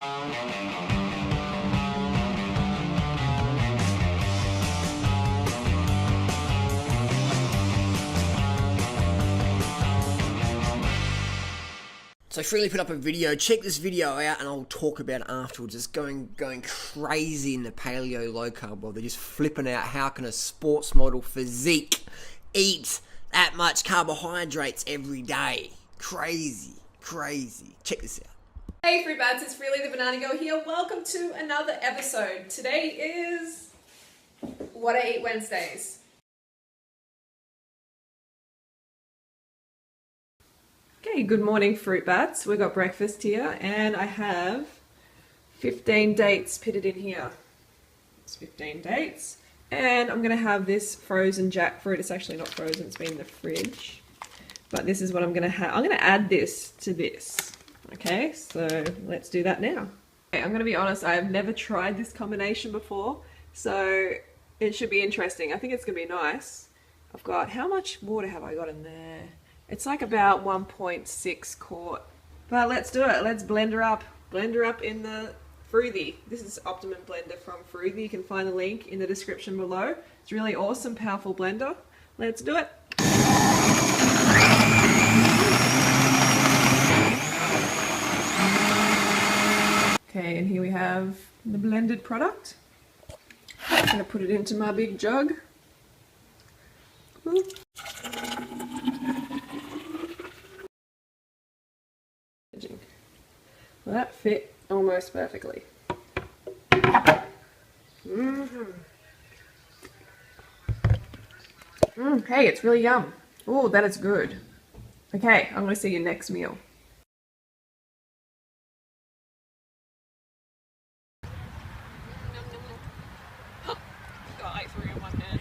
So I freely put up a video. Check this video out and I'll talk about it afterwards. It's going crazy in the paleo low carb world. They're just flipping out, how can a sports model physique eat that much carbohydrates every day? Crazy. Check this out. Hey Fruit Bats, it's Freely the Banana Girl here. Welcome to another episode. Today is What I Eat Wednesdays. Okay, good morning Fruit Bats. We've got breakfast here and I have 15 dates pitted in here. It's 15 dates. And I'm going to have this frozen jackfruit. It's actually not frozen, it's been in the fridge. But this is what I'm going to have. I'm going to add this to this. Okay, so let's do that now. Okay, I'm going to be honest, I have never tried this combination before. So it should be interesting. I think it's going to be nice. I've got, how much water have I got in there? It's like about 1.6 quart. But let's do it. Let's blend her up. Blend her up in the Fruity. This is Optimum Blender from Fruity. You can find the link in the description below. It's a really awesome, powerful blender. Let's do it. Okay, and here we have the blended product. I'm going to put it into my big jug. Well, that fit almost perfectly. Hey, it's really yum. Oh, that is good. Okay, I'm going to see your next meal. Got like 3 in one hand.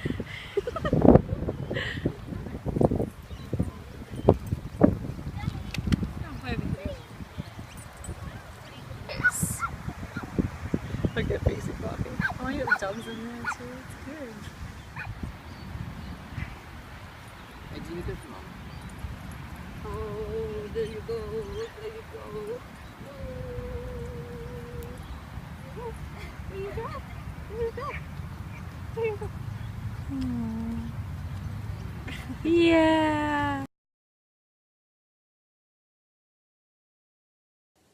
Yes. I get basic coffee. Oh, you have dogs in there too. It's good. Hey, do you need this, Mom? Oh, there you go. There you go. There you go. There you go. There you go. Yeah.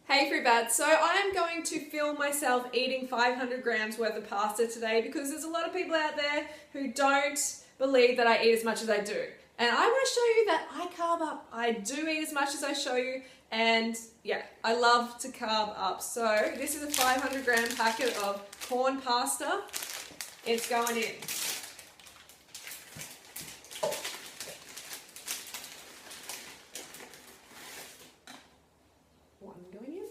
Hey Fruit Bats, so I'm going to film myself eating 500 grams worth of pasta today because there's a lot of people out there who don't believe that I eat as much as I do. And I want to show you that I carb up. I do eat as much as I show you, and yeah, I love to carb up. So this is a 500 gram packet of corn pasta. It's going in. One going in.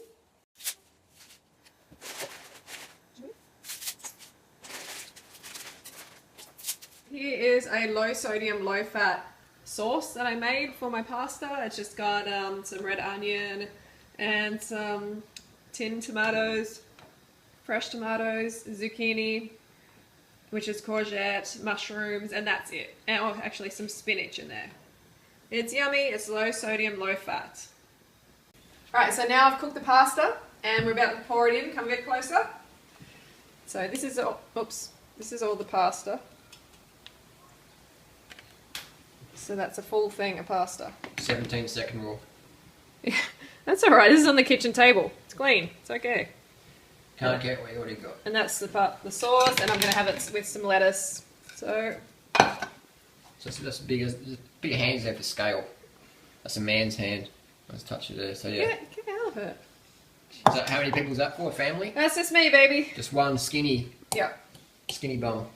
Here is a low sodium, low fat sauce that I made for my pasta. It's just got some red onion and some tinned tomatoes, fresh tomatoes, zucchini, which is courgette, mushrooms, and that's it. And oh, actually some spinach in there. It's yummy, it's low sodium, low fat. Alright, so now I've cooked the pasta and we're about to pour it in. Come a bit closer. So this is all, this is all the pasta. So that's a full thing of pasta. 17-second rule. Yeah, that's alright, this is on the kitchen table. It's clean, it's okay. Can't get what you already got. And that's the sauce, and I'm going to have it with some lettuce. So that's big hands there for scale. That's a man's hand. Let's touch it there. So yeah. Get out of it. So how many people is that for? A family? That's just me, baby. Just one skinny bum.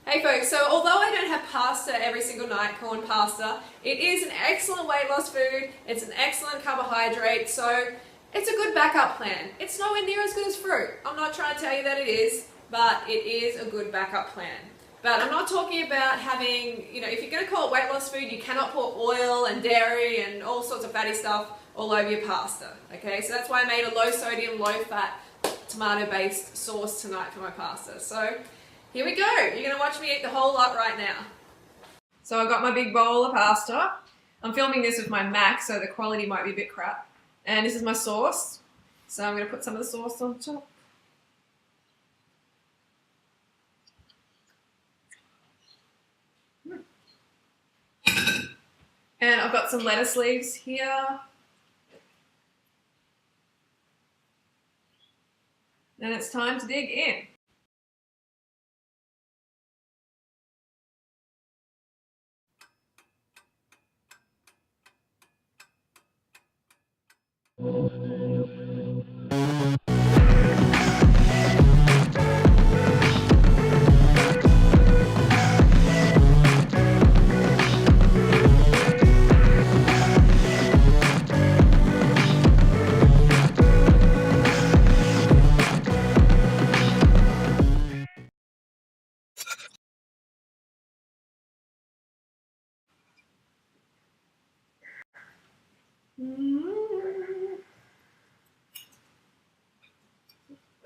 Hey folks, so although I don't have pasta every single night, corn pasta, it is an excellent weight loss food, it's an excellent carbohydrate, so it's a good backup plan. It's nowhere near as good as fruit. I'm not trying to tell you that it is, but it is a good backup plan. But I'm not talking about having, if you're going to call it weight loss food, you cannot put oil and dairy and all sorts of fatty stuff all over your pasta, okay? So that's why I made a low sodium, low fat, tomato-based sauce tonight for my pasta. So here we go. You're going to watch me eat the whole lot right now. So I've got my big bowl of pasta. I'm filming this with my Mac, so the quality might be a bit crap. And this is my sauce. So I'm going to put some of the sauce on top. And I've got some lettuce leaves here. And it's time to dig in.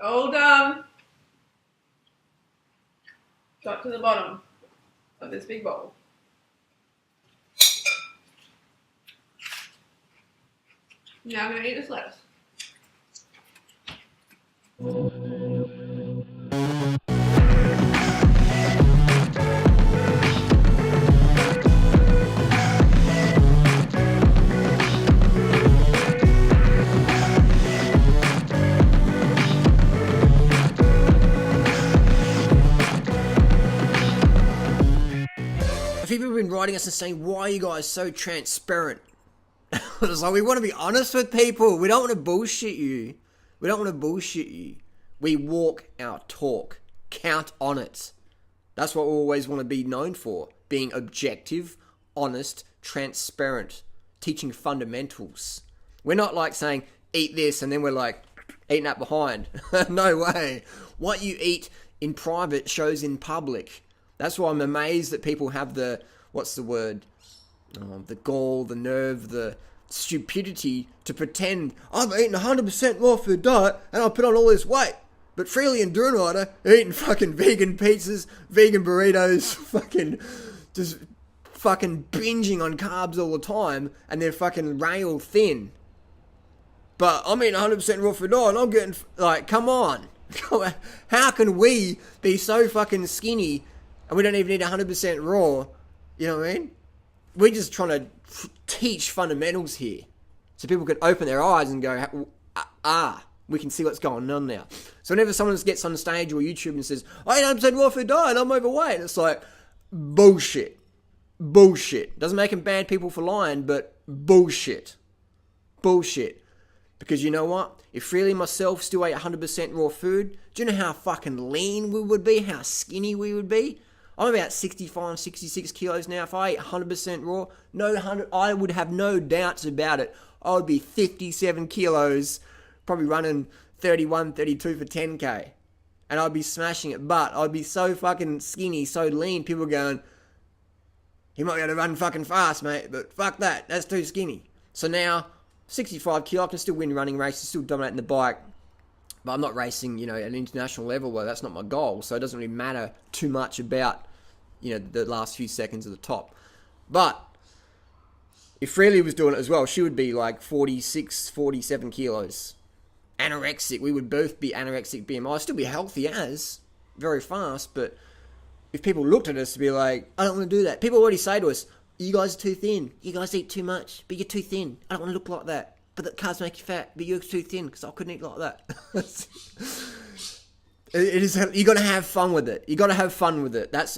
All done. Got to the bottom of this big bowl. Now I'm going to eat this lettuce. People have been writing us and saying, why are you guys so transparent? It's like, we want to be honest with people. We don't want to bullshit you. We don't want to bullshit you. We walk our talk. Count on it. That's what we always want to be known for. Being objective, honest, transparent. Teaching fundamentals. We're not like saying, eat this, and then we're like, eating that behind. No way. What you eat in private shows in public. That's why I'm amazed that people have the, what's the word? The gall, the nerve, the stupidity to pretend, I've eaten 100% raw food diet and I put on all this weight. But Freely and Durnrider are eating fucking vegan pizzas, vegan burritos, just fucking binging on carbs all the time, and they're fucking rail thin. But I'm eating 100% raw food diet and I'm getting, like, come on. How can we be so fucking skinny and we don't even eat 100% raw? You know what I mean? We're just trying to teach fundamentals here. So people can open their eyes and go, we can see what's going on now. So whenever someone gets on stage or YouTube and says, I eat 100% raw food diet, I'm overweight. It's like, bullshit. Bullshit. Doesn't make them bad people for lying, but bullshit. Bullshit. Because you know what? If Freely and myself still ate 100% raw food, do you know how fucking lean we would be? How skinny we would be? I'm about 65, 66 kilos now. If I ate 100% raw, I would have no doubts about it. I would be 57 kilos, probably running 31, 32 for 10k. And I'd be smashing it. But I'd be so fucking skinny, so lean, people going, he might be able to run fucking fast, mate, but fuck that. That's too skinny. So now, 65 kilo, I can still win running races, still dominating the bike. But I'm not racing, at an international level. Well, that's not my goal. So it doesn't really matter too much about, the last few seconds at the top. But if Freely was doing it as well, she would be like 46, 47 kilos. Anorexic. We would both be anorexic BMI. I'd still be healthy as, very fast. But if people looked at us to be like, I don't want to do that. People already say to us, you guys are too thin. You guys eat too much, but you're too thin. I don't want to look like that. But the carbs make you fat, but you're too thin because I couldn't eat like that. It is. You got to have fun with it. You got to have fun with it. That's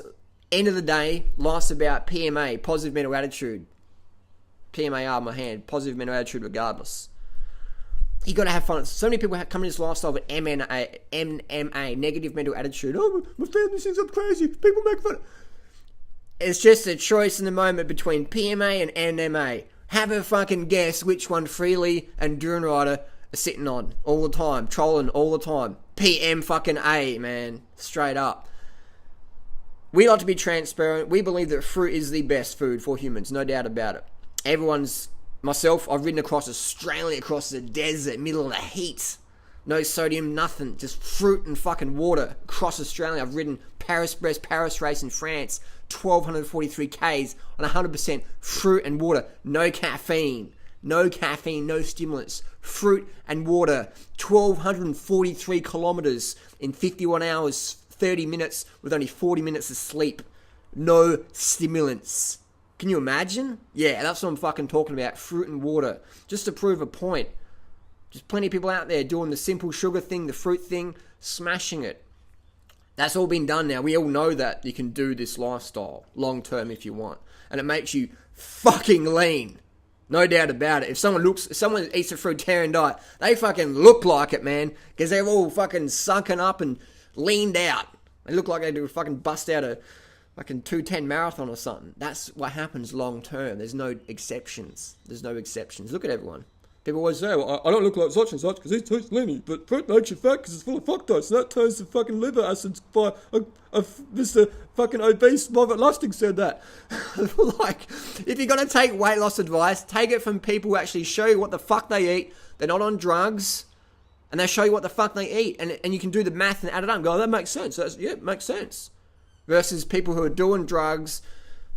end of the day. Life's about PMA, positive mental attitude. PMAR, my hand, positive mental attitude, regardless. You got to have fun. So many people come in this lifestyle with NMA, negative mental attitude. Oh, my family thinks I'm crazy. People make fun. It's just a choice in the moment between PMA and NMA. Have a fucking guess which one Freely and Durnrider are sitting on all the time, trolling all the time. PM fucking A, man. Straight up. We like to be transparent. We believe that fruit is the best food for humans, no doubt about it. Myself, I've ridden across Australia, across the desert, middle of the heat. No sodium, nothing. Just fruit and fucking water across Australia. I've ridden Paris-Brest, Paris race in France. 1,243 Ks on 100% fruit and water. No caffeine. No caffeine, no stimulants. Fruit and water. 1,243 kilometers in 51 hours, 30 minutes with only 40 minutes of sleep. No stimulants. Can you imagine? Yeah, that's what I'm fucking talking about. Fruit and water. Just to prove a point. There's plenty of people out there doing the simple sugar thing, the fruit thing, smashing it. That's all been done now. We all know that you can do this lifestyle long term if you want. And it makes you fucking lean. No doubt about it. If someone eats a fruitarian diet, they fucking look like it, man. Because they're all fucking sunken up and leaned out. They look like they do fucking bust out a fucking 2:10 marathon or something. That's what happens long term. There's no exceptions. Look at everyone. People always say, well, I don't look like such and such because he's too slimmy, but fruit makes you fat because it's full of fructose, and that turns to fucking liver acids by Mr. fucking obese Margaret Lustig said that. Like, if you're going to take weight loss advice, take it from people who actually show you what the fuck they eat. They're not on drugs, and they show you what the fuck they eat, and you can do the math and add it up and go, oh, that makes sense. It makes sense. Versus people who are doing drugs.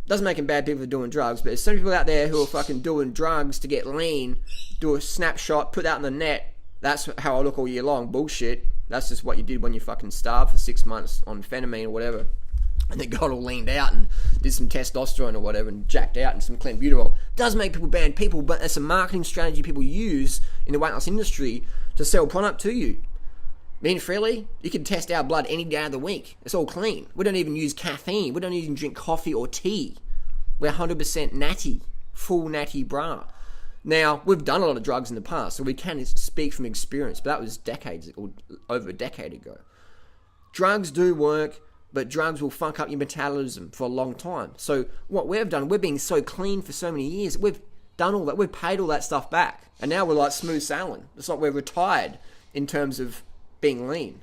Doesn't make them bad people for doing drugs, but there's some people out there who are fucking doing drugs to get lean, do a snapshot, put that on the net. That's how I look all year long. Bullshit. That's just what you did when you fucking starved for 6 months on phenamine or whatever. And then got all leaned out and did some testosterone or whatever and jacked out and some clenbuterol. Does make people bad people, but it's a marketing strategy people use in the weight loss industry to sell product to you. Me and Freely, you can test our blood any day of the week. It's all clean. We don't even use caffeine. We don't even drink coffee or tea. We're 100% natty. Full natty bra. Now, we've done a lot of drugs in the past, so we can speak from experience, but that was decades, or over a decade ago. Drugs do work, but drugs will fuck up your metabolism for a long time. So what we've done, we've been so clean for so many years, we've done all that, we've paid all that stuff back. And now we're like smooth sailing. It's like we're retired in terms of being lean.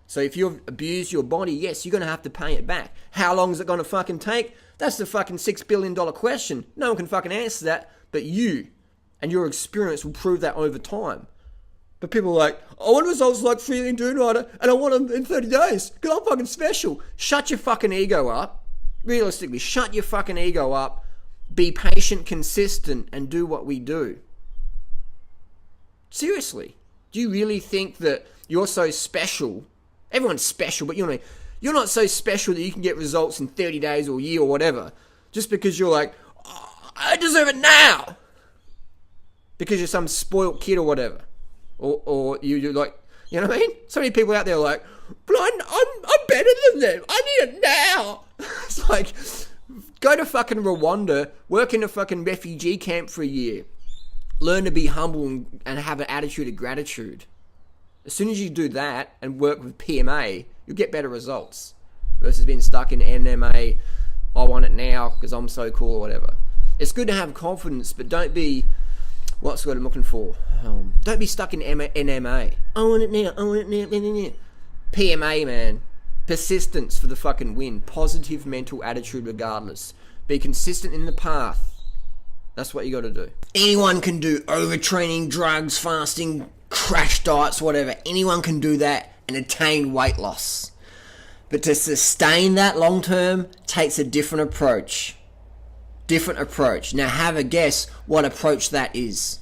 So if you've abused your body, yes, you're going to have to pay it back. How long is it going to fucking take? That's the fucking $6 billion question. No one can fucking answer that, but you and your experience will prove that over time. But people are like, I want results like Freely and Dune Rider, and I want them in 30 days, because I'm fucking special. Shut your fucking ego up. Realistically, shut your fucking ego up. Be patient, consistent, and do what we do. Seriously. Do you really think that you're so special? Everyone's special, but you know what I mean? You're not so special that you can get results in 30 days or a year or whatever. Just because you're like, oh, I deserve it now. Because you're some spoiled kid or whatever. Or you're like, you know what I mean? So many people out there are like, but I'm better than them. I need it now. It's like, go to fucking Rwanda, work in a fucking refugee camp for a year. Learn to be humble and have an attitude of gratitude. As soon as you do that and work with PMA, you'll get better results. Versus being stuck in NMA, I want it now because I'm so cool or whatever. It's good to have confidence, but don't be, what's what I'm looking for? Don't be stuck in NMA. I want it now, I want it now. PMA, man. Persistence for the fucking win. Positive mental attitude regardless. Be consistent in the path. That's what you got to do. Anyone can do overtraining, drugs, fasting, crash diets, whatever. Anyone can do that and attain weight loss. But to sustain that long term takes a different approach. Now have a guess what approach that is.